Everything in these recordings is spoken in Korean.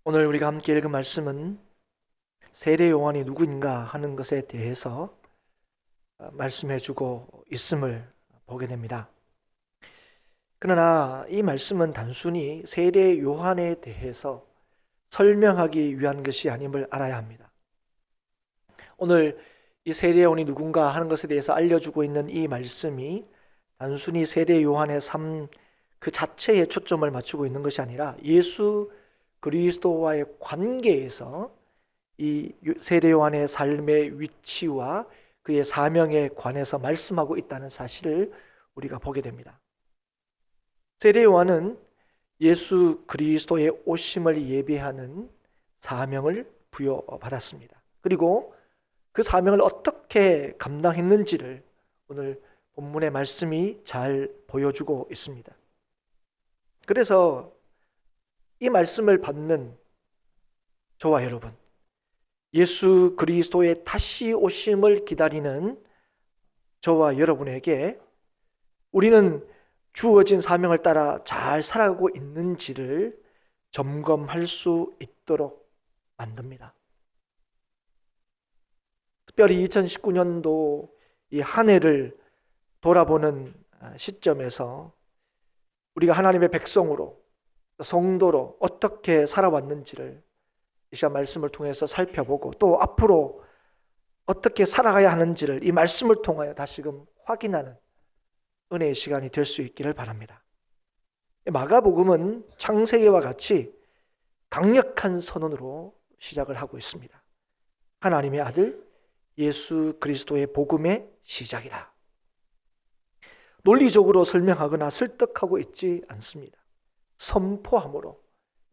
오늘 우리가 함께 읽은 말씀은 세례 요한이 누구인가 하는 것에 대해서 말씀해 주고 있음을 보게 됩니다. 그러나 이 말씀은 단순히 세례 요한에 대해서 설명하기 위한 것이 아님을 알아야 합니다. 오늘 이 세례 요한이 누군가 하는 것에 대해서 알려주고 있는 이 말씀이 단순히 세례 요한의 삶 그 자체에 초점을 맞추고 있는 것이 아니라 예수 그리스도와의 관계에서 이 세례 요한의 삶의 위치와 그의 사명에 관해서 말씀하고 있다는 사실을 우리가 보게 됩니다. 세례 요한은 예수 그리스도의 오심을 예비하는 사명을 부여받았습니다. 그리고 그 사명을 어떻게 감당했는지를 오늘 본문의 말씀이 잘 보여주고 있습니다. 그래서 이 말씀을 받는 저와 여러분, 예수 그리스도의 다시 오심을 기다리는 저와 여러분에게 우리는 주어진 사명을 따라 잘 살아가고 있는지를 점검할 수 있도록 만듭니다. 특별히 2019년도 이 한 해를 돌아보는 시점에서 우리가 하나님의 백성으로, 성도로 어떻게 살아왔는지를 이 시간 말씀을 통해서 살펴보고 또 앞으로 어떻게 살아가야 하는지를 이 말씀을 통하여 다시금 확인하는 은혜의 시간이 될 수 있기를 바랍니다. 마가복음은 창세기와 같이 강력한 선언으로 시작을 하고 있습니다. 하나님의 아들 예수 그리스도의 복음의 시작이라. 논리적으로 설명하거나 설득하고 있지 않습니다. 선포함으로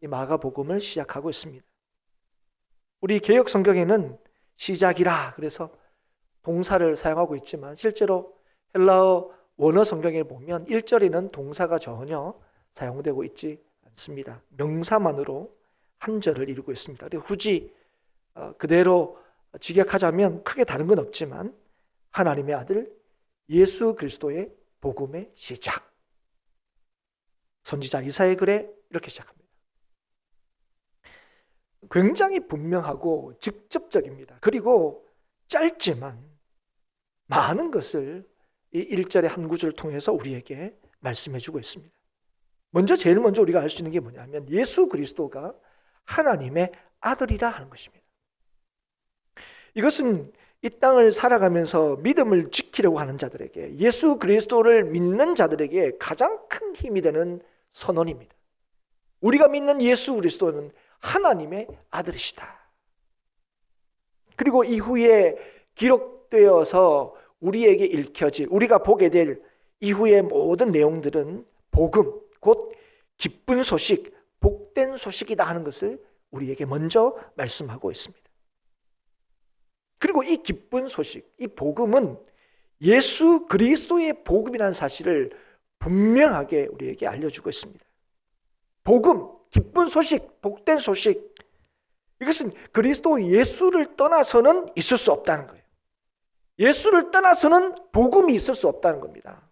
이 마가복음을 시작하고 있습니다. 우리 개역 성경에는 시작이라 그래서 동사를 사용하고 있지만 실제로 헬라어 원어 성경에 보면 1절에는 동사가 전혀 사용되고 있지 않습니다. 명사만으로 한 절을 이루고 있습니다. 굳이 그대로 직역하자면 크게 다른 건 없지만 하나님의 아들 예수 그리스도의 복음의 시작. 선지자 이사야의 글에 이렇게 시작합니다. 굉장히 분명하고 직접적입니다. 그리고 짧지만 많은 것을 이 1절의 한 구절을 통해서 우리에게 말씀해 주고 있습니다. 제일 먼저 우리가 알 수 있는 게 뭐냐면 예수 그리스도가 하나님의 아들이라 하는 것입니다. 이것은 이 땅을 살아가면서 믿음을 지키려고 하는 자들에게, 예수 그리스도를 믿는 자들에게 가장 큰 힘이 되는 선언입니다. 우리가 믿는 예수 그리스도는 하나님의 아들이시다. 그리고 이후에 기록되어서 우리에게 읽혀질, 우리가 보게 될 이후의 모든 내용들은 복음, 곧 기쁜 소식, 복된 소식이다 하는 것을 우리에게 먼저 말씀하고 있습니다. 그리고 이 기쁜 소식, 이 복음은 예수 그리스도의 복음이라는 사실을 분명하게 우리에게 알려주고 있습니다. 복음, 기쁜 소식, 복된 소식, 이것은 그리스도 예수를 떠나서는 있을 수 없다는 거예요. 예수를 떠나서는 복음이 있을 수 없다는 겁니다.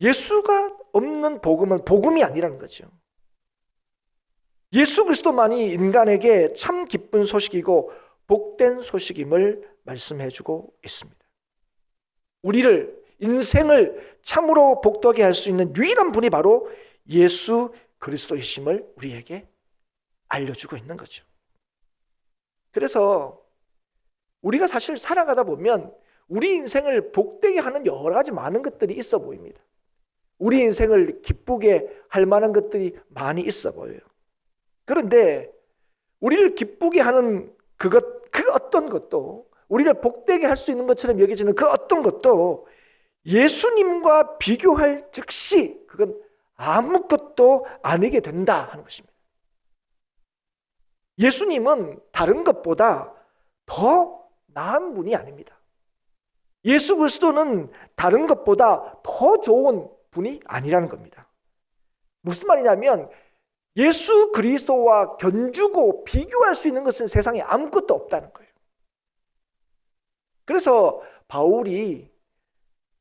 예수가 없는 복음은 복음이 아니라는 거죠. 예수 그리스도만이 인간에게 참 기쁜 소식이고 복된 소식임을 말씀해주고 있습니다. 우리를, 인생을 참으로 복되게 할 수 있는 유일한 분이 바로 예수 그리스도이심을 우리에게 알려주고 있는 거죠. 그래서 우리가 사실 살아가다 보면 우리 인생을 복되게 하는 여러 가지 많은 것들이 있어 보입니다. 우리 인생을 기쁘게 할 만한 것들이 많이 있어 보여요. 그런데 우리를 기쁘게 하는 그 어떤 것도, 우리를 복되게 할 수 있는 것처럼 여겨지는 그 어떤 것도 예수님과 비교할 즉시 그건 아무것도 아니게 된다 하는 것입니다. 예수님은 다른 것보다 더 나은 분이 아닙니다. 예수 그리스도는 다른 것보다 더 좋은 분이 아니라는 겁니다. 무슨 말이냐면 예수 그리스도와 견주고 비교할 수 있는 것은 세상에 아무것도 없다는 거예요. 그래서 바울이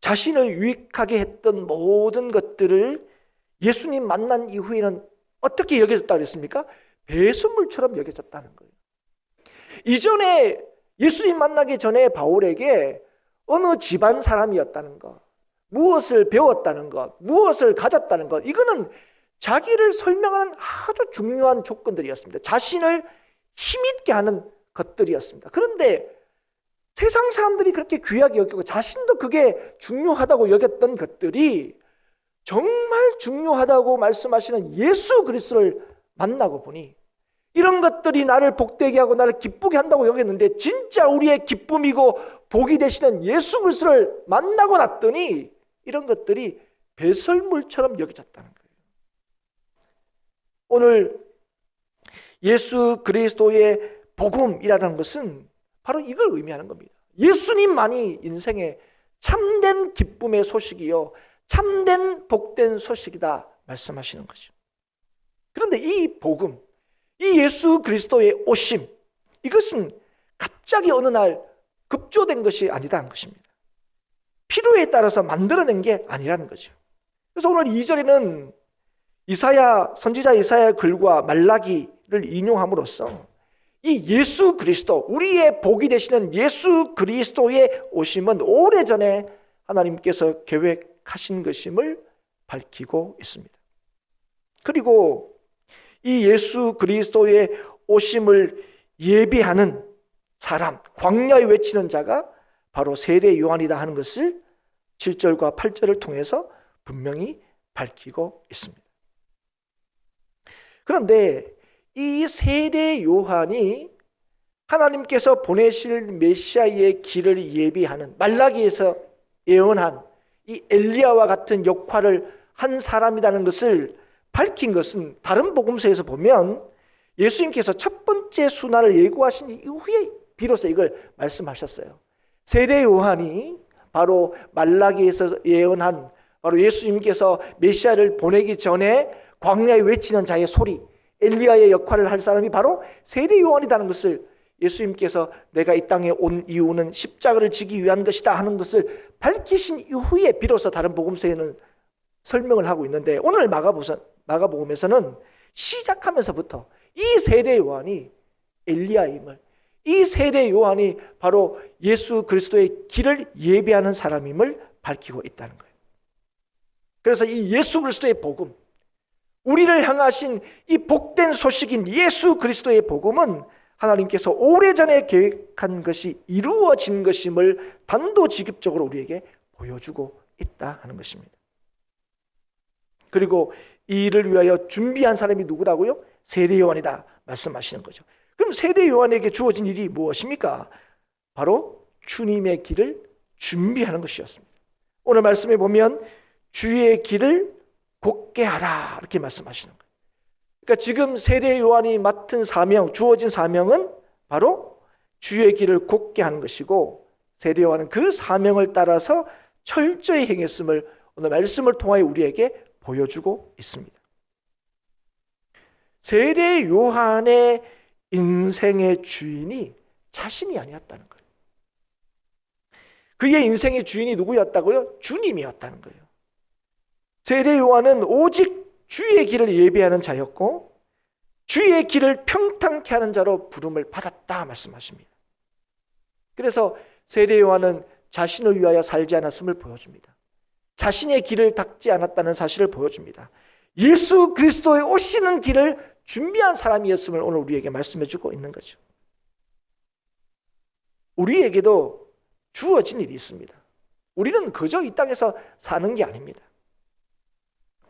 자신을 유익하게 했던 모든 것들을 예수님 만난 이후에는 어떻게 여겨졌다고 그랬습니까? 배설물처럼 여겨졌다는 거예요. 이전에 예수님 만나기 전에 바울에게 어느 집안 사람이었다는 것, 무엇을 배웠다는 것, 무엇을 가졌다는 것, 이거는 자기를 설명하는 아주 중요한 조건들이었습니다. 자신을 힘있게 하는 것들이었습니다. 그런데 세상 사람들이 그렇게 귀하게 여기고 자신도 그게 중요하다고 여겼던 것들이 정말 중요하다고 말씀하시는 예수 그리스도를 만나고 보니 이런 것들이 나를 복되게 하고 나를 기쁘게 한다고 여겼는데 진짜 우리의 기쁨이고 복이 되시는 예수 그리스도를 만나고 났더니 이런 것들이 배설물처럼 여겨졌다는 거예요. 오늘 예수 그리스도의 복음이라는 것은 바로 이걸 의미하는 겁니다. 예수님만이 인생의 참된 기쁨의 소식이요 참된 복된 소식이다 말씀하시는 거죠. 그런데 이 복음, 이 예수 그리스도의 오심, 이것은 갑자기 어느 날 급조된 것이 아니다는 것입니다. 필요에 따라서 만들어낸 게 아니라는 거죠. 그래서 오늘 2절에는 선지자 이사야의 글과 말라기를 인용함으로써 이 예수 그리스도, 우리의 복이 되시는 예수 그리스도의 오심은 오래전에 하나님께서 계획하신 것임을 밝히고 있습니다. 그리고 이 예수 그리스도의 오심을 예비하는 사람, 광야에 외치는 자가 바로 세례 요한이다 하는 것을 7절과 8절을 통해서 분명히 밝히고 있습니다. 그런데 이 세례 요한이 하나님께서 보내실 메시아의 길을 예비하는, 말라기에서 예언한 이 엘리야와 같은 역할을 한 사람이라는 것을 밝힌 것은 다른 복음서에서 보면 예수님께서 첫 번째 순환을 예고하신 이후에 비로소 이걸 말씀하셨어요. 세례 요한이 바로 말라기에서 예언한 바로 예수님께서 메시아를 보내기 전에 광야에 외치는 자의 소리, 엘리야의 역할을 할 사람이 바로 세례 요한이라는 것을 예수님께서 내가 이 땅에 온 이유는 십자가를 지기 위한 것이다 하는 것을 밝히신 이후에 비로소 다른 복음서에는 설명을 하고 있는데, 오늘 마가복음에서는 시작하면서부터 이 세례 요한이 엘리야임을, 이 세례 요한이 바로 예수 그리스도의 길을 예비하는 사람임을 밝히고 있다는 거예요. 그래서 이 예수 그리스도의 복음, 우리를 향하신 이 복된 소식인 예수 그리스도의 복음은 하나님께서 오래전에 계획한 것이 이루어진 것임을 단도직입적으로 우리에게 보여주고 있다 하는 것입니다. 그리고 이 일을 위하여 준비한 사람이 누구라고요? 세례 요한이다 말씀하시는 거죠. 그럼 세례 요한에게 주어진 일이 무엇입니까? 바로 주님의 길을 준비하는 것이었습니다. 오늘 말씀에 보면 주의 길을 곧게 하라 이렇게 말씀하시는 거예요. 그러니까 지금 세례 요한이 맡은 사명, 주어진 사명은 바로 주의 길을 곧게 하는 것이고, 세례 요한은 그 사명을 따라서 철저히 행했음을 오늘 말씀을 통하여 우리에게 보여주고 있습니다. 세례 요한의 인생의 주인이 자신이 아니었다는 거예요. 그의 인생의 주인이 누구였다고요? 주님이었다는 거예요. 세례 요한은 오직 주의 길을 예비하는 자였고 주의 길을 평탄케 하는 자로 부름을 받았다 말씀하십니다. 그래서 세례 요한은 자신을 위하여 살지 않았음을 보여줍니다. 자신의 길을 닦지 않았다는 사실을 보여줍니다. 예수 그리스도의 오시는 길을 준비한 사람이었음을 오늘 우리에게 말씀해주고 있는 거죠. 우리에게도 주어진 일이 있습니다. 우리는 그저 이 땅에서 사는 게 아닙니다.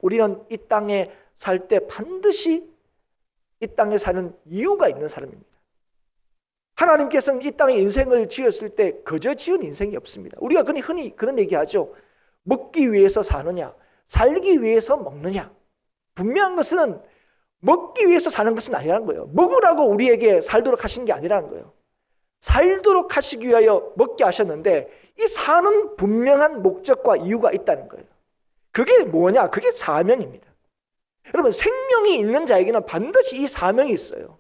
우리는 이 땅에 살 때 반드시 이 땅에 사는 이유가 있는 사람입니다. 하나님께서는 이 땅에 인생을 지었을 때 그저 지은 인생이 없습니다. 우리가 흔히 그런 얘기하죠. 먹기 위해서 사느냐, 살기 위해서 먹느냐. 분명한 것은 먹기 위해서 사는 것은 아니라는 거예요. 먹으라고 우리에게 살도록 하신 게 아니라는 거예요. 살도록 하시기 위하여 먹게 하셨는데 이 사는 분명한 목적과 이유가 있다는 거예요. 그게 뭐냐? 그게 사명입니다. 여러분, 생명이 있는 자에게는 반드시 이 사명이 있어요.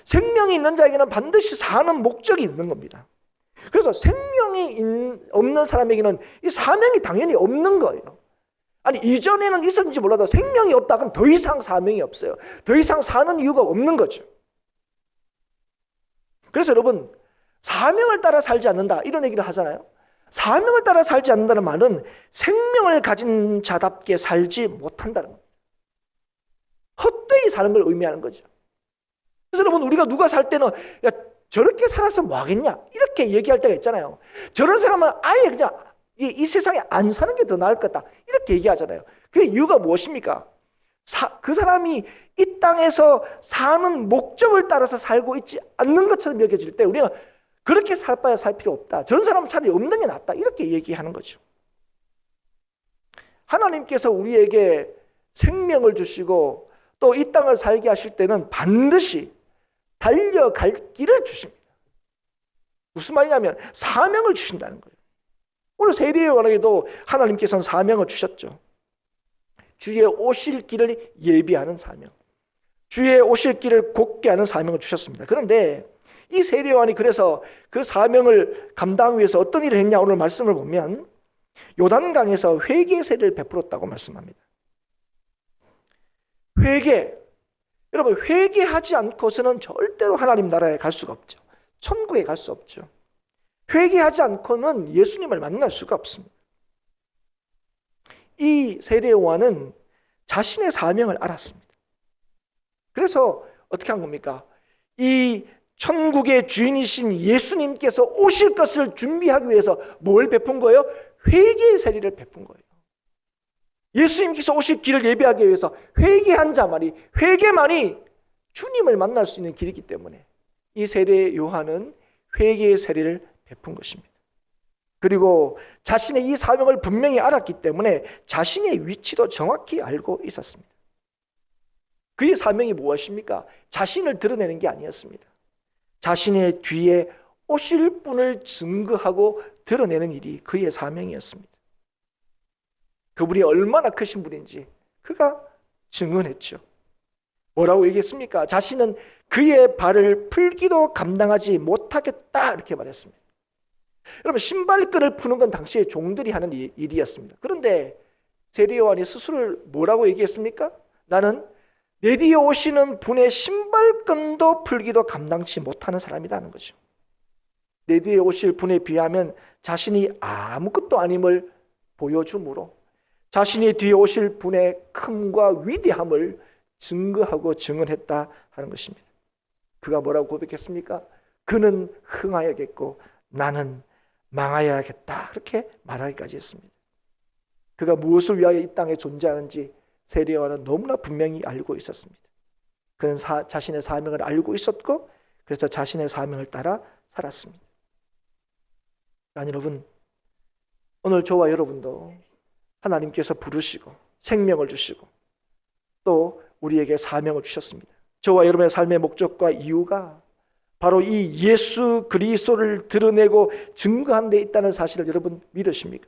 생명이 있는 자에게는 반드시 사는 목적이 있는 겁니다. 그래서 생명이 없는 사람에게는 이 사명이 당연히 없는 거예요. 아니 이전에는 있었는지 몰라도 생명이 없다 그럼 더 이상 사명이 없어요. 더 이상 사는 이유가 없는 거죠. 그래서 여러분 사명을 따라 살지 않는다 이런 얘기를 하잖아요. 사명을 따라 살지 않는다는 말은 생명을 가진 자답게 살지 못한다는 겁니다. 헛되이 사는 걸 의미하는 거죠. 그래서 여러분 우리가 누가 살 때는 야 저렇게 살아서 뭐 하겠냐 이렇게 얘기할 때가 있잖아요. 저런 사람은 아예 그냥 이 세상에 안 사는 게 더 나을 거다 이렇게 얘기하잖아요. 그 이유가 무엇입니까? 그 사람이 이 땅에서 사는 목적을 따라서 살고 있지 않는 것처럼 여겨질 때 우리가 그렇게 살 바에 살 필요 없다. 저런 사람은 차라리 없는 게 낫다 이렇게 얘기하는 거죠. 하나님께서 우리에게 생명을 주시고 또 이 땅을 살게 하실 때는 반드시 달려갈 길을 주십니다. 무슨 말이냐면 사명을 주신다는 거예요. 오늘 세례요한에게도 하나님께서는 사명을 주셨죠. 주의 오실 길을 예비하는 사명, 주의 오실 길을 곧게 하는 사명을 주셨습니다. 그런데 이 세례요한이 그래서 그 사명을 감당하기 위해서 어떤 일을 했냐 오늘 말씀을 보면 요단강에서 회개 세례를 베풀었다고 말씀합니다. 회개, 여러분 회개하지 않고서는 절대로 하나님 나라에 갈 수가 없죠. 천국에 갈 수 없죠. 회개하지 않고는 예수님을 만날 수가 없습니다. 이 세례요한은 자신의 사명을 알았습니다. 그래서 어떻게 한 겁니까? 이 천국의 주인이신 예수님께서 오실 것을 준비하기 위해서 뭘 베푼 거예요? 회개의 세례를 베푼 거예요. 예수님께서 오실 길을 예비하기 위해서 회개한 자만이, 회개만이 주님을 만날 수 있는 길이기 때문에 이 세례 요한은 회개의 세례를 베푼 것입니다. 그리고 자신의 이 사명을 분명히 알았기 때문에 자신의 위치도 정확히 알고 있었습니다. 그의 사명이 무엇입니까? 자신을 드러내는 게 아니었습니다. 자신의 뒤에 오실 분을 증거하고 드러내는 일이 그의 사명이었습니다. 그분이 얼마나 크신 분인지 그가 증언했죠. 뭐라고 얘기했습니까? 자신은 그의 발을 풀기도 감당하지 못하겠다 이렇게 말했습니다. 여러분 신발끈을 푸는 건 당시에 종들이 하는 일이었습니다. 그런데 세례요한이 스스로 뭐라고 얘기했습니까? 나는 내 뒤에 오시는 분의 신발끈도 풀기도 감당치 못하는 사람이라는 거죠. 내 뒤에 오실 분에 비하면 자신이 아무것도 아님을 보여주므로 자신이 뒤에 오실 분의 큼과 위대함을 증거하고 증언했다 하는 것입니다. 그가 뭐라고 고백했습니까? 그는 흥하여야겠고 나는 망하여야겠다 그렇게 말하기까지 했습니다. 그가 무엇을 위하여 이 땅에 존재하는지 세례요한은 너무나 분명히 알고 있었습니다. 그는 자신의 사명을 알고 있었고 그래서 자신의 사명을 따라 살았습니다. 아니 여러분 오늘 저와 여러분도 하나님께서 부르시고 생명을 주시고 또 우리에게 사명을 주셨습니다. 저와 여러분의 삶의 목적과 이유가 바로 이 예수 그리스도를 드러내고 증거한 데 있다는 사실을 여러분 믿으십니까?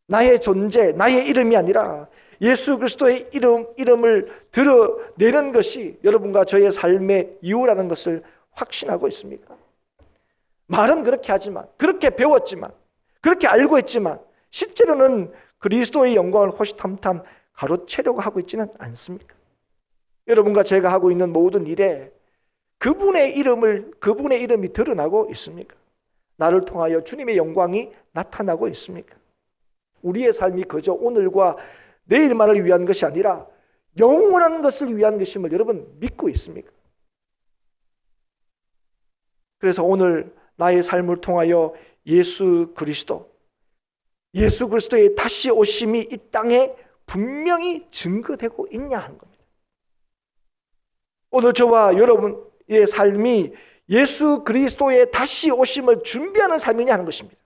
나의 존재, 나의 이름이 아니라 예수 그리스도의 이름을 드러내는 것이 여러분과 저의 삶의 이유라는 것을 확신하고 있습니까? 말은 그렇게 하지만, 그렇게 배웠지만, 그렇게 알고 있지만 실제로는 그리스도의 영광을 호시탐탐 가로채려고 하고 있지는 않습니까? 여러분과 제가 하고 있는 모든 일에 그분의 이름이 드러나고 있습니까? 나를 통하여 주님의 영광이 나타나고 있습니까? 우리의 삶이 그저 오늘과 내일만을 위한 것이 아니라 영원한 것을 위한 것임을 여러분 믿고 있습니까? 그래서 오늘 나의 삶을 통하여 예수 그리스도의 다시 오심이 이 땅에 분명히 증거되고 있냐 하는 겁니다. 오늘 저와 여러분의 삶이 예수 그리스도의 다시 오심을 준비하는 삶이냐 하는 것입니다.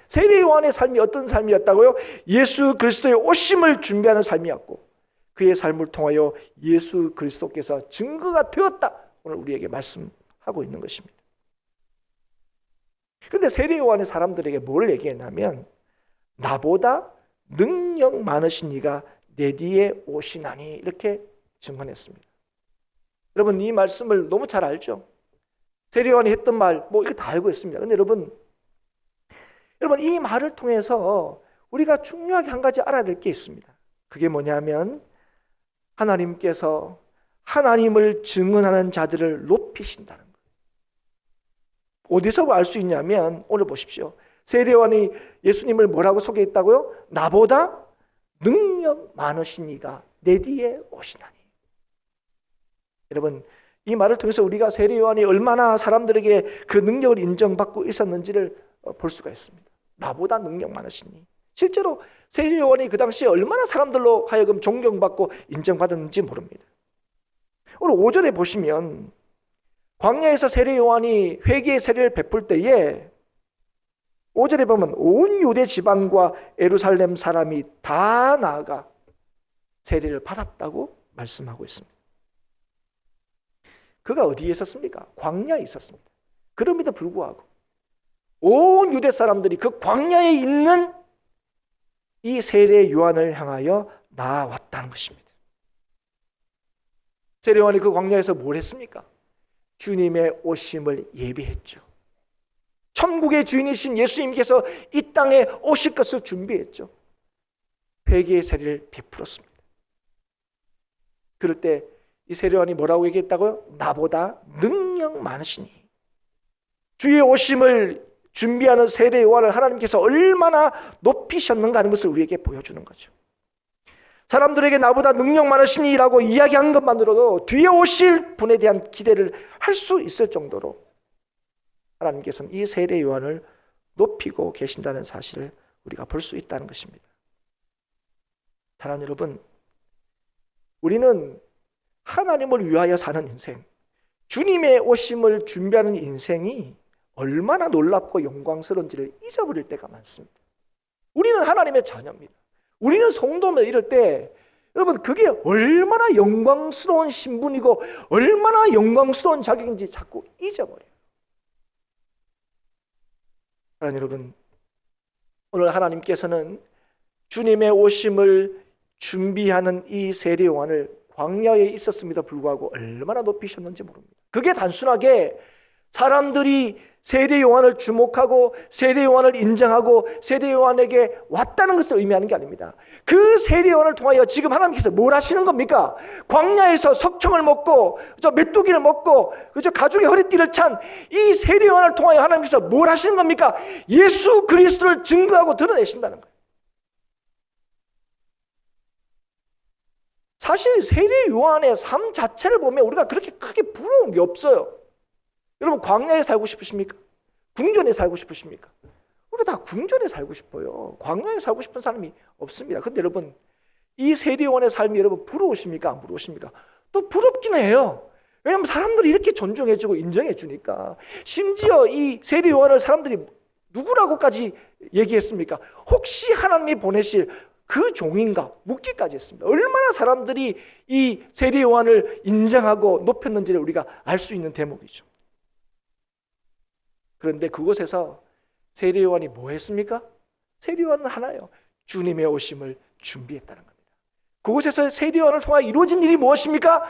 세례 요한의 삶이 어떤 삶이었다고요? 예수 그리스도의 오심을 준비하는 삶이었고 그의 삶을 통하여 예수 그리스도께서 증거가 되었다. 오늘 우리에게 말씀하고 있는 것입니다. 그런데 세례 요한의 사람들에게 뭘 얘기했냐면 나보다 능력 많으신 이가 내 뒤에 오시나니 이렇게 증언했습니다. 여러분 이 말씀을 너무 잘 알죠? 세례 요한이 했던 말 이거 다 알고 있습니다. 그런데 여러분 이 말을 통해서 우리가 중요하게 한 가지 알아야 될 게 있습니다. 그게 뭐냐면 하나님께서 하나님을 증언하는 자들을 높이신다는 거예요. 어디서 알 수 있냐면 오늘 보십시오. 세례요한이 예수님을 뭐라고 소개했다고요? 나보다 능력 많으신 이가 내 뒤에 오시나니. 여러분, 이 말을 통해서 우리가 세례요한이 얼마나 사람들에게 그 능력을 인정받고 있었는지를 볼 수가 있습니다. 나보다 능력 많으시니. 실제로 세례요한이 그 당시에 얼마나 사람들로 하여금 존경받고 인정받았는지 모릅니다. 오늘 5절에 보시면 광야에서 세례요한이 회개의 세례를 베풀 때에 5절에 보면 온 유대 지방과 예루살렘 사람이 다 나아가 세례를 받았다고 말씀하고 있습니다. 그가 어디에 있었습니까? 광야에 있었습니다. 그럼에도 불구하고 온 유대 사람들이 그 광야에 있는 이 세례 요한을 향하여 나아왔다는 것입니다. 세례 요한이 그 광야에서 뭘 했습니까? 주님의 오심을 예비했죠. 천국의 주인이신 예수님께서 이 땅에 오실 것을 준비했죠. 회개의 세례를 베풀었습니다. 그럴 때 이 세례 요한이 뭐라고 얘기했다고요? 나보다 능력 많으시니. 주의 오심을 준비하는 세례 요한을 하나님께서 얼마나 높이셨는가 하는 것을 우리에게 보여주는 거죠. 사람들에게 나보다 능력 많으시니라고 이야기한 것만으로도 뒤에 오실 분에 대한 기대를 할 수 있을 정도로 하나님께서는 이 세례 요한을 높이고 계신다는 사실을 우리가 볼 수 있다는 것입니다. 사랑하는 여러분, 우리는 하나님을 위하여 사는 인생, 주님의 오심을 준비하는 인생이 얼마나 놀랍고 영광스러운지를 잊어버릴 때가 많습니다. 우리는 하나님의 자녀입니다. 우리는 성도면 이럴 때 여러분 그게 얼마나 영광스러운 신분이고 얼마나 영광스러운 자격인지 자꾸 잊어버려요. 하나님 여러분, 오늘 하나님께서는 주님의 오심을 준비하는 이 세례 요한을 광야에 있었음에도 불구하고 얼마나 높이셨는지 모릅니다. 그게 단순하게 사람들이 세례 요한을 주목하고 세례 요한을 인정하고 세례 요한에게 왔다는 것을 의미하는 게 아닙니다. 그 세례 요한을 통하여 지금 하나님께서 뭘 하시는 겁니까? 광야에서 석청을 먹고 메뚜기를 먹고 가죽의 허리띠를 찬 이 세례 요한을 통하여 하나님께서 뭘 하시는 겁니까? 예수 그리스도를 증거하고 드러내신다는 거예요. 사실 세례 요한의 삶 자체를 보면 우리가 그렇게 크게 부러운 게 없어요. 여러분 광야에 살고 싶으십니까? 궁전에 살고 싶으십니까? 우리가 다 궁전에 살고 싶어요. 광야에 살고 싶은 사람이 없습니다. 근데 여러분 이 세례 요한의 삶이 여러분 부러우십니까? 안 부러우십니까? 또 부럽긴 해요. 왜냐하면 사람들이 이렇게 존중해주고 인정해주니까. 심지어 이 세례 요한을 사람들이 누구라고까지 얘기했습니까? 혹시 하나님이 보내실 그 종인가 묻기까지 했습니다. 얼마나 사람들이 이 세례 요한을 인정하고 높였는지를 우리가 알 수 있는 대목이죠. 그런데 그곳에서 세례 요한이 뭐 했습니까? 세례 요한은 하나예요. 주님의 오심을 준비했다는 겁니다. 그곳에서 세례 요한을 통해 이루어진 일이 무엇입니까?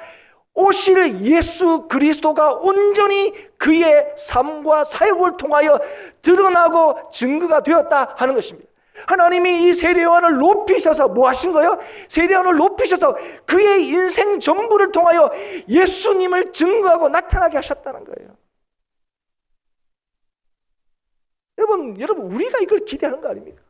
오실 예수 그리스도가 온전히 그의 삶과 사역을 통하여 드러나고 증거가 되었다 하는 것입니다. 하나님이 이 세례 요한을 높이셔서 뭐 하신 거예요? 세례 요한을 높이셔서 그의 인생 전부를 통하여 예수님을 증거하고 나타나게 하셨다는 거예요. 여러분 우리가 이걸 기대하는 거 아닙니까?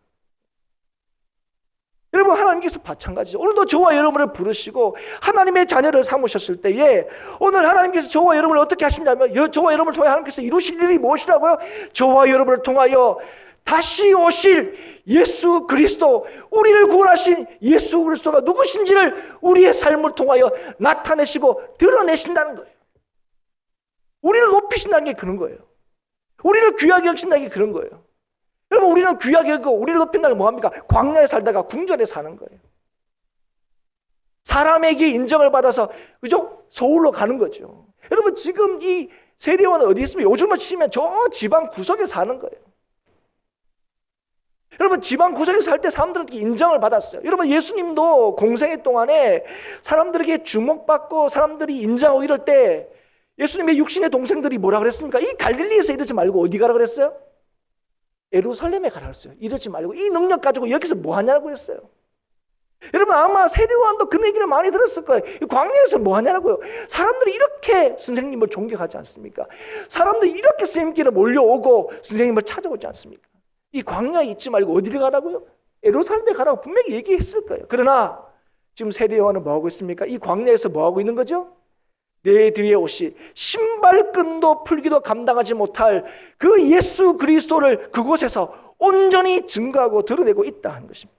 여러분 하나님께서 마찬가지죠. 오늘도 저와 여러분을 부르시고 하나님의 자녀를 삼으셨을 때에 오늘 하나님께서 저와 여러분을 어떻게 하시냐면 저와 여러분을 통해 하나님께서 이루실 일이 무엇이라고요? 저와 여러분을 통하여 다시 오실 예수 그리스도, 우리를 구원하신 예수 그리스도가 누구신지를 우리의 삶을 통하여 나타내시고 드러내신다는 거예요. 우리를 높이신다는 게 그런 거예요. 우리를 귀하게 여기신다는 게 그런 거예요. 여러분 우리는 귀하게 여기고 우리를 높인다는 게 뭐합니까? 광야에 살다가 궁전에 사는 거예요. 사람에게 인정을 받아서 그죠? 서울로 가는 거죠. 여러분 지금 이 세례 요한은 어디 있습니까? 요즘으로 치면 저 지방 구석에 사는 거예요. 여러분 지방 구석에 살 때 사람들에게 인정을 받았어요. 여러분 예수님도 공생애 동안에 사람들에게 주목받고 사람들이 인정하고 이럴 때 예수님의 육신의 동생들이 뭐라 그랬습니까? 이 갈릴리에서 이러지 말고 어디 가라 그랬어요? 예루살렘에 가라 했어요. 이러지 말고 이 능력 가지고 여기서 뭐 하냐고 했어요. 여러분 아마 세례요한도 그 얘기를 많이 들었을 거예요. 이 광야에서 뭐 하냐고요. 사람들이 이렇게 선생님을 존경하지 않습니까? 사람들이 이렇게 선생님께로 몰려오고 선생님을 찾아오지 않습니까? 이 광야에 있지 말고 어디를 가라고요? 예루살렘에 가라고 분명히 얘기했을 거예요. 그러나 지금 세례요한은 뭐 하고 있습니까? 이 광야에서 뭐 하고 있는 거죠? 내 뒤에 오시 신발끈도 풀기도 감당하지 못할 그 예수 그리스도를 그곳에서 온전히 증거하고 드러내고 있다 하는 것입니다.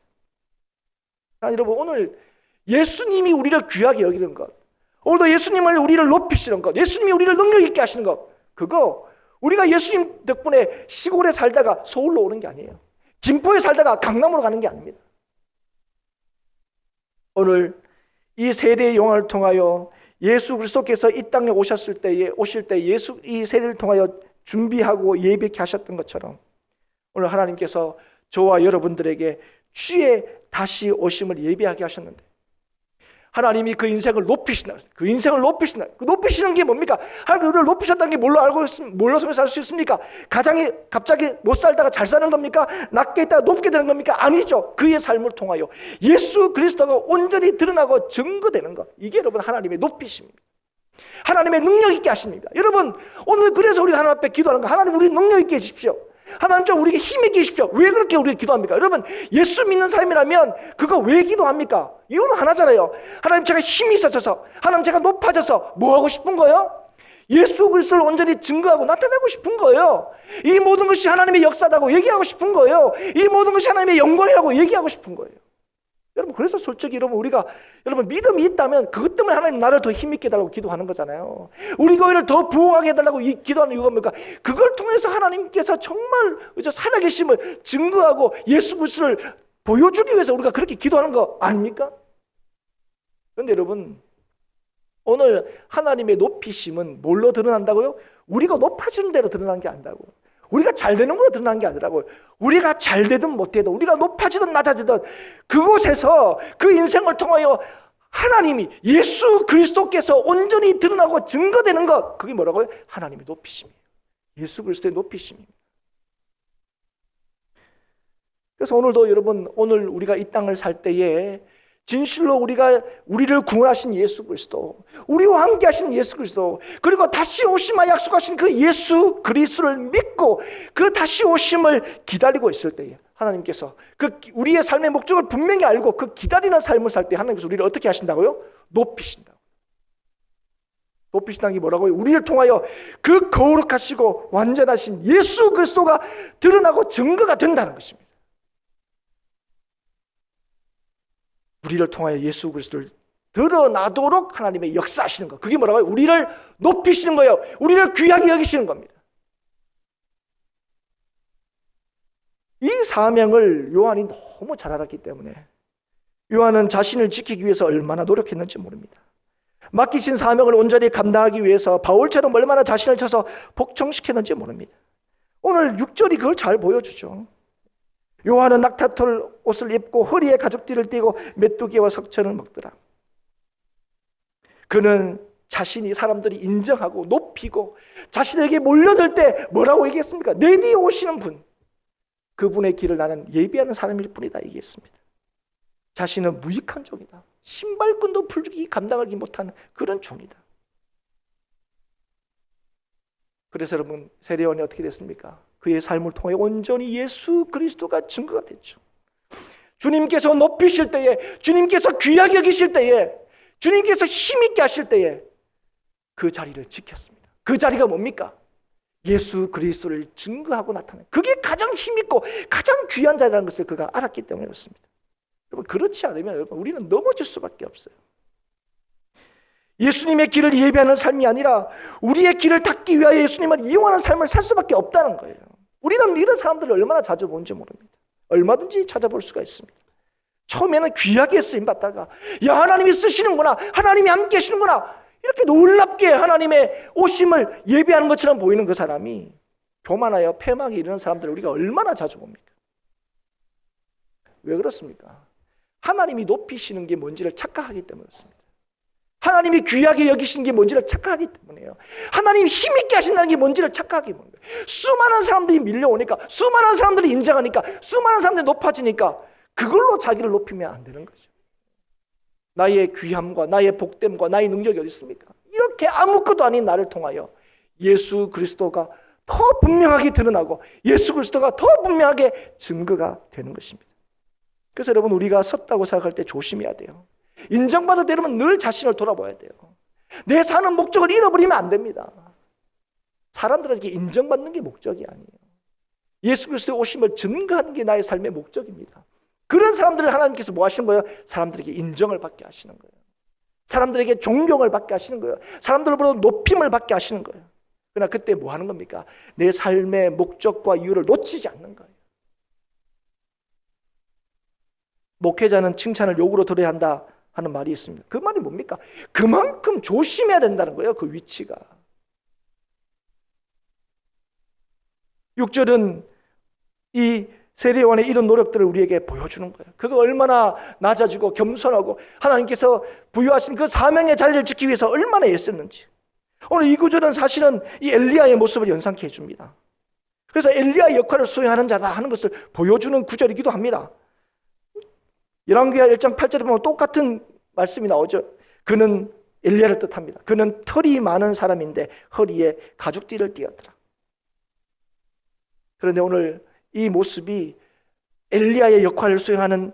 여러분 오늘 예수님이 우리를 귀하게 여기는 것, 오늘도 예수님을 우리를 높이시는 것, 예수님이 우리를 능력 있게 하시는 것, 그거 우리가 예수님 덕분에 시골에 살다가 서울로 오는 게 아니에요. 김포에 살다가 강남으로 가는 게 아닙니다. 오늘 이 세례의 영화를 통하여 예수 그리스도께서 이 땅에 오실 때 예수 이 세례를 통하여 준비하고 예비케 하셨던 것처럼 오늘 하나님께서 저와 여러분들에게 주의 다시 오심을 예비하게 하셨는데 하나님이 그 인생을 높이신다. 그 인생을 높이신다. 그 높이시는 게 뭡니까? 하나님을 높이셨다는 게 뭘로 살 수 있습니까? 갑자기 못 살다가 잘 사는 겁니까? 낮게 있다가 높게 되는 겁니까? 아니죠. 그의 삶을 통하여 예수 그리스도가 온전히 드러나고 증거되는 것. 이게 여러분 하나님의 높이십니다. 하나님의 능력 있게 하십니다. 여러분 오늘 그래서 우리가 하나님 앞에 기도하는 거, 하나님 우리 능력 있게 해주십시오. 하나님 좀 우리에게 힘 있게 해주십시오. 왜 그렇게 우리가 기도합니까? 여러분 예수 믿는 삶이라면 그거 왜 기도합니까? 이유는 하나잖아요. 하나님 제가 힘이 있어져서, 하나님 제가 높아져서 뭐 하고 싶은 거예요? 예수 그리스도를 온전히 증거하고 나타내고 싶은 거예요. 이 모든 것이 하나님의 역사다고 얘기하고 싶은 거예요. 이 모든 것이 하나님의 영광이라고 얘기하고 싶은 거예요. 여러분 그래서 솔직히 여러분 우리가 여러분 믿음이 있다면 그것 때문에 하나님 나를 더 힘있게 해달라고 기도하는 거잖아요. 우리 교회를 더 부흥하게 해달라고 기도하는 이유가 뭡니까? 그걸 통해서 하나님께서 정말 살아계심을 증거하고 예수 그리스도를 보여주기 위해서 우리가 그렇게 기도하는 거 아닙니까? 그런데 여러분 오늘 하나님의 높이심은 뭘로 드러난다고요? 우리가 높아지는 대로 드러난 게 아니라고요. 우리가 잘 되는 걸로 드러난 게 아니라고요. 우리가 잘 되든 못되든 우리가 높아지든 낮아지든 그곳에서 그 인생을 통하여 하나님이 예수 그리스도께서 온전히 드러나고 증거되는 것, 그게 뭐라고요? 하나님의 높이심이에요. 예수 그리스도의 높이심입니다. 그래서 오늘도 여러분 오늘 우리가 이 땅을 살 때에 진실로 우리를 구원하신 예수 그리스도, 우리와 함께 하신 예수 그리스도, 그리고 다시 오심을 약속하신 그 예수 그리스도를 믿고 그 다시 오심을 기다리고 있을 때에 하나님께서 우리의 삶의 목적을 분명히 알고 그 기다리는 삶을 살 때 하나님께서 우리를 어떻게 하신다고요? 높이신다고. 높이신다는 게 뭐라고요? 우리를 통하여 그 거룩하시고 완전하신 예수 그리스도가 드러나고 증거가 된다는 것입니다. 우리를 통하여 예수 그리스도를 드러나도록 하나님의 역사하시는 것, 그게 뭐라고요? 우리를 높이시는 거예요. 우리를 귀하게 여기시는 겁니다. 이 사명을 요한이 너무 잘 알았기 때문에 요한은 자신을 지키기 위해서 얼마나 노력했는지 모릅니다. 맡기신 사명을 온전히 감당하기 위해서 바울처럼 얼마나 자신을 쳐서 복종시켰는지 모릅니다. 오늘 6절이 그걸 잘 보여주죠. 요한은 낙타털 옷을 입고 허리에 가죽띠를 띠고 메뚜기와 석천을 먹더라. 그는 자신이 사람들이 인정하고 높이고 자신에게 몰려들 때 뭐라고 얘기했습니까? 내 뒤에 오시는 분, 그분의 길을 나는 예비하는 사람일 뿐이다 얘기했습니다. 자신은 무익한 종이다. 신발끈도 풀기 감당하기 못하는 그런 종이다. 그래서 여러분 세례요한이 어떻게 됐습니까? 그의 삶을 통해 온전히 예수 그리스도가 증거가 됐죠. 주님께서 높이실 때에, 주님께서 귀하게 여기실 때에, 주님께서 힘있게 하실 때에 그 자리를 지켰습니다. 그 자리가 뭡니까? 예수 그리스도를 증거하고 나타내는, 그게 가장 힘있고 가장 귀한 자리라는 것을 그가 알았기 때문에 그렇습니다. 여러분 그렇지 않으면 여러분 우리는 넘어질 수밖에 없어요. 예수님의 길을 예비하는 삶이 아니라 우리의 길을 닦기 위하여 예수님을 이용하는 삶을 살 수밖에 없다는 거예요. 우리는 이런 사람들을 얼마나 자주 보는지 모릅니다. 얼마든지 찾아볼 수가 있습니다. 처음에는 귀하게 쓰임받다가 야 하나님이 쓰시는구나, 하나님이 함께 하시는구나, 이렇게 놀랍게 하나님의 오심을 예비하는 것처럼 보이는 그 사람이 교만하여 패망에 이르는 사람들을 우리가 얼마나 자주 봅니까? 왜 그렇습니까? 하나님이 높이시는 게 뭔지를 착각하기 때문에 그렇습니다. 하나님이 귀하게 여기시는 게 뭔지를 착각하기 때문에요. 하나님이 힘있게 하신다는 게 뭔지를 착각하기 때문에. 수많은 사람들이 밀려오니까, 수많은 사람들이 인정하니까, 수많은 사람들이 높아지니까 그걸로 자기를 높이면 안 되는 거죠. 나의 귀함과 나의 복됨과 나의 능력이 어디 있습니까? 이렇게 아무것도 아닌 나를 통하여 예수 그리스도가 더 분명하게 드러나고 예수 그리스도가 더 분명하게 증거가 되는 것입니다. 그래서 여러분, 우리가 섰다고 생각할 때 조심해야 돼요. 인정받을 때 여러분 늘 자신을 돌아봐야 돼요. 내 사는 목적을 잃어버리면 안 됩니다. 사람들에게 인정받는 게 목적이 아니에요. 예수 그리스도의 오심을 증거하는 게 나의 삶의 목적입니다. 그런 사람들을 하나님께서 뭐 하시는 거예요? 사람들에게 인정을 받게 하시는 거예요. 사람들에게 존경을 받게 하시는 거예요. 사람들로부터 높임을 받게 하시는 거예요. 그러나 그때 뭐 하는 겁니까? 내 삶의 목적과 이유를 놓치지 않는 거예요. 목회자는 칭찬을 욕으로 들어야 한다 하는 말이 있습니다. 그 말이 뭡니까? 그만큼 조심해야 된다는 거예요. 그 위치가. 6절은 이 세례요한의 이런 노력들을 우리에게 보여주는 거예요. 그가 얼마나 낮아지고 겸손하고 하나님께서 부여하신 그 사명의 자리를 지키기 위해서 얼마나 애썼는지. 오늘 이 구절은 사실은 이 엘리야의 모습을 연상케 해줍니다. 그래서 엘리야의 역할을 수행하는 자다 하는 것을 보여주는 구절이기도 합니다. 열왕기하 1장 8절에 보면 똑같은 말씀이 나오죠. 그는 엘리야를 뜻합니다. 그는 털이 많은 사람인데 허리에 가죽띠를 띠었더라. 그런데 오늘 이 모습이 엘리야의 역할을 수행하는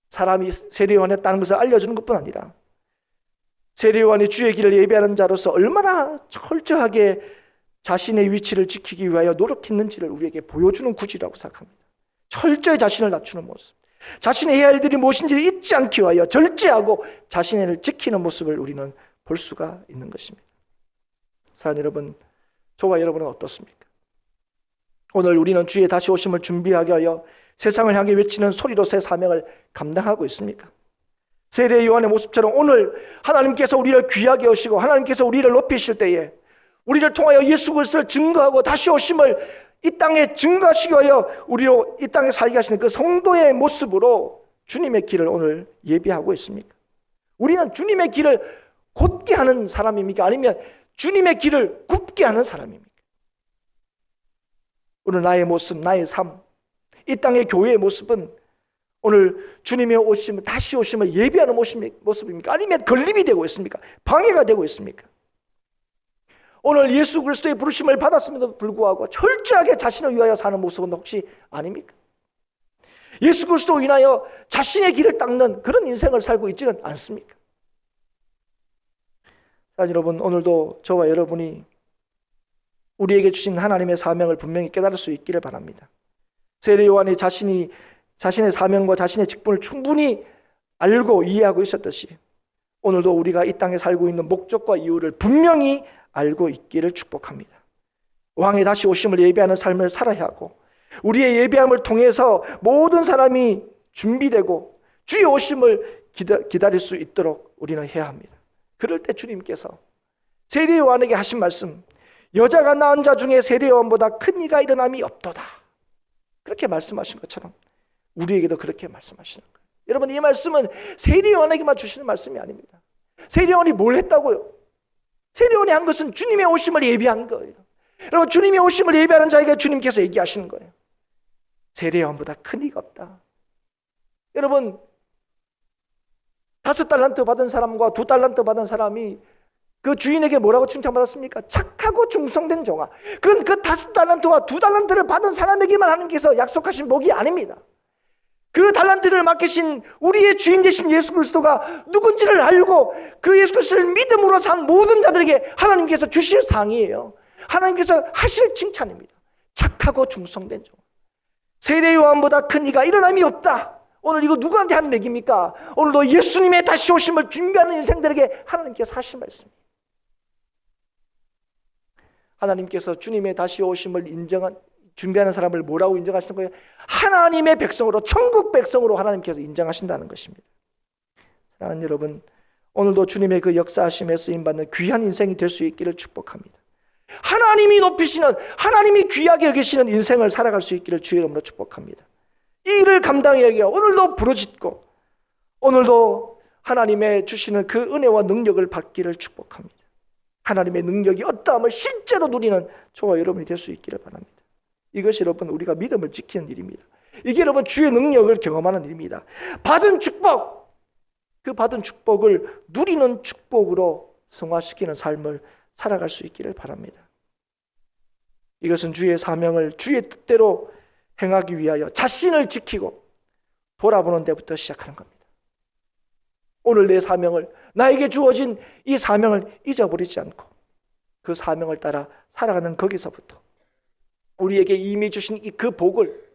사람이 세례요한이었다는 것을 알려주는 것뿐 아니라 세례요한이 주의 길을 예비하는 자로서 얼마나 철저하게 자신의 위치를 지키기 위하여 노력했는지를 우리에게 보여주는 구절이라고 생각합니다. 철저히 자신을 낮추는 모습, 자신의 해야 할 일이 무엇인지를 잊지 않기 위하여 절제하고 자신을 지키는 모습을 우리는 볼 수가 있는 것입니다. 사랑하는 여러분, 저와 여러분은 어떻습니까? 오늘 우리는 주의 다시 오심을 준비하게 하여 세상을 향해 외치는 소리로 새 사명을 감당하고 있습니까? 세례 요한의 모습처럼 오늘 하나님께서 우리를 귀하게 하시고 하나님께서 우리를 높이실 때에 우리를 통하여 예수 그리스도를 증거하고 다시 오심을 이 땅에 증거하시기 위하여 우리로 이 땅에 살게 하시는 그 성도의 모습으로 주님의 길을 오늘 예비하고 있습니까? 우리는 주님의 길을 곧게 하는 사람입니까? 아니면 주님의 길을 굽게 하는 사람입니까? 오늘 나의 모습, 나의 삶, 이 땅의 교회의 모습은 오늘 주님의 오심을, 다시 오심을 예비하는 모습입니까? 아니면 걸림이 되고 있습니까? 방해가 되고 있습니까? 오늘 예수 그리스도의 부르심을 받았음에도 불구하고 철저하게 자신을 위하여 사는 모습은 혹시 아닙니까? 예수 그리스도로 인하여 자신의 길을 닦는 그런 인생을 살고 있지는 않습니까? 자, 여러분, 오늘도 저와 여러분이 우리에게 주신 하나님의 사명을 분명히 깨달을 수 있기를 바랍니다. 세례 요한이 자신의 사명과 자신의 직분을 충분히 알고 이해하고 있었듯이 오늘도 우리가 이 땅에 살고 있는 목적과 이유를 분명히 알고 있기를 축복합니다. 왕의 다시 오심을 예비하는 삶을 살아야 하고 우리의 예비함을 통해서 모든 사람이 준비되고 주의 오심을 기다릴 수 있도록 우리는 해야 합니다. 그럴 때 주님께서 세례 요한에게 하신 말씀, 여자가 낳은 자 중에 세례 요한보다 큰 이가 일어남이 없도다, 그렇게 말씀하신 것처럼 우리에게도 그렇게 말씀하시는 거예요. 여러분, 이 말씀은 세례 요한에게만 주시는 말씀이 아닙니다. 세례 요한이 뭘 했다고요? 세례 요한이 한 것은 주님의 오심을 예비한 거예요. 여러분, 주님의 오심을 예비하는 자에게 주님께서 얘기하시는 거예요. 세례 요한보다 큰 이가 없다. 여러분, 5달란트 받은 사람과 2달란트 받은 사람이 그 주인에게 뭐라고 칭찬받았습니까? 착하고 충성된 종아. 그건 그 5달란트와 2달란트를 받은 사람에게만 하나님께서 약속하신 복이 아닙니다. 그 달란트를 맡기신 우리의 주인 되신 예수 그리스도가 누군지를 알고 그 예수 그리스도를 믿음으로 산 모든 자들에게 하나님께서 주실 상이에요. 하나님께서 하실 칭찬입니다. 착하고 충성된 종. 세례 요한보다 큰 이가 일어남이 없다. 오늘 이거 누구한테 하는 얘기입니까? 오늘도 예수님의 다시 오심을 준비하는 인생들에게 하나님께서 하신 말씀입니다. 하나님께서 주님의 다시 오심을 준비하는 사람을 뭐라고 인정하시는 거예요? 하나님의 백성으로, 천국 백성으로 하나님께서 인정하신다는 것입니다. 사랑하는 여러분, 오늘도 주님의 그 역사하심에 쓰임받는 귀한 인생이 될 수 있기를 축복합니다. 하나님이 높이시는, 하나님이 귀하게 여기시는 인생을 살아갈 수 있기를 주의 이름으로 축복합니다. 이 일을 감당해야 오늘도 부르짖고 오늘도 하나님의 주시는 그 은혜와 능력을 받기를 축복합니다. 하나님의 능력이 어떠함을 실제로 누리는 저와 여러분이 될 수 있기를 바랍니다. 이것이 여러분 우리가 믿음을 지키는 일입니다. 이게 여러분 주의 능력을 경험하는 일입니다. 받은 축복, 그 받은 축복을 누리는 축복으로 승화시키는 삶을 살아갈 수 있기를 바랍니다. 이것은 주의 사명을 주의 뜻대로 행하기 위하여 자신을 지키고 돌아보는 데부터 시작하는 겁니다. 오늘 내 사명을, 나에게 주어진 이 사명을 잊어버리지 않고 그 사명을 따라 살아가는 거기서부터 우리에게 이미 주신 그 복을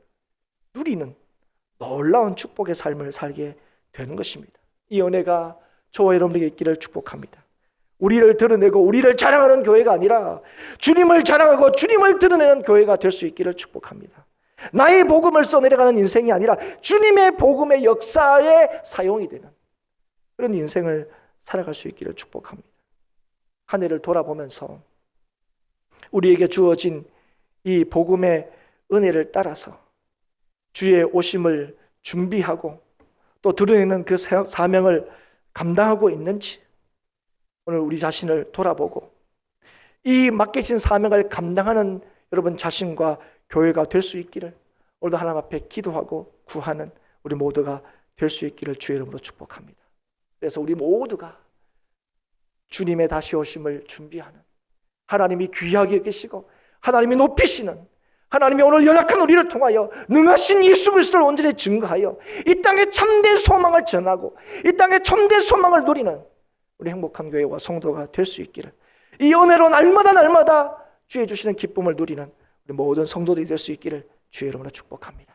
누리는 놀라운 축복의 삶을 살게 되는 것입니다. 이 은혜가 저와 여러분에게 있기를 축복합니다. 우리를 드러내고 우리를 자랑하는 교회가 아니라 주님을 자랑하고 주님을 드러내는 교회가 될 수 있기를 축복합니다. 나의 복음을 써내려가는 인생이 아니라 주님의 복음의 역사에 사용이 되는 그런 인생을 살아갈 수 있기를 축복합니다. 한 해를 돌아보면서 우리에게 주어진 이 복음의 은혜를 따라서 주의 오심을 준비하고 또 드러내는 그 사명을 감당하고 있는지 오늘 우리 자신을 돌아보고 이 맡기신 사명을 감당하는 여러분 자신과 교회가 될 수 있기를 오늘도 하나님 앞에 기도하고 구하는 우리 모두가 될 수 있기를 주의 이름으로 축복합니다. 그래서 우리 모두가 주님의 다시 오심을 준비하는 하나님이 귀하게 여기시고 하나님이 높이시는 하나님이 오늘 연약한 우리를 통하여 능하신 예수 그리스도를 온전히 증거하여 이 땅에 참된 소망을 전하고 이 땅에 참된 소망을 누리는 우리 행복한 교회와 성도가 될 수 있기를 이 은혜로 날마다 주의 주시는 기쁨을 누리는 우리 모든 성도들이 될 수 있기를 주의 이름으로 축복합니다.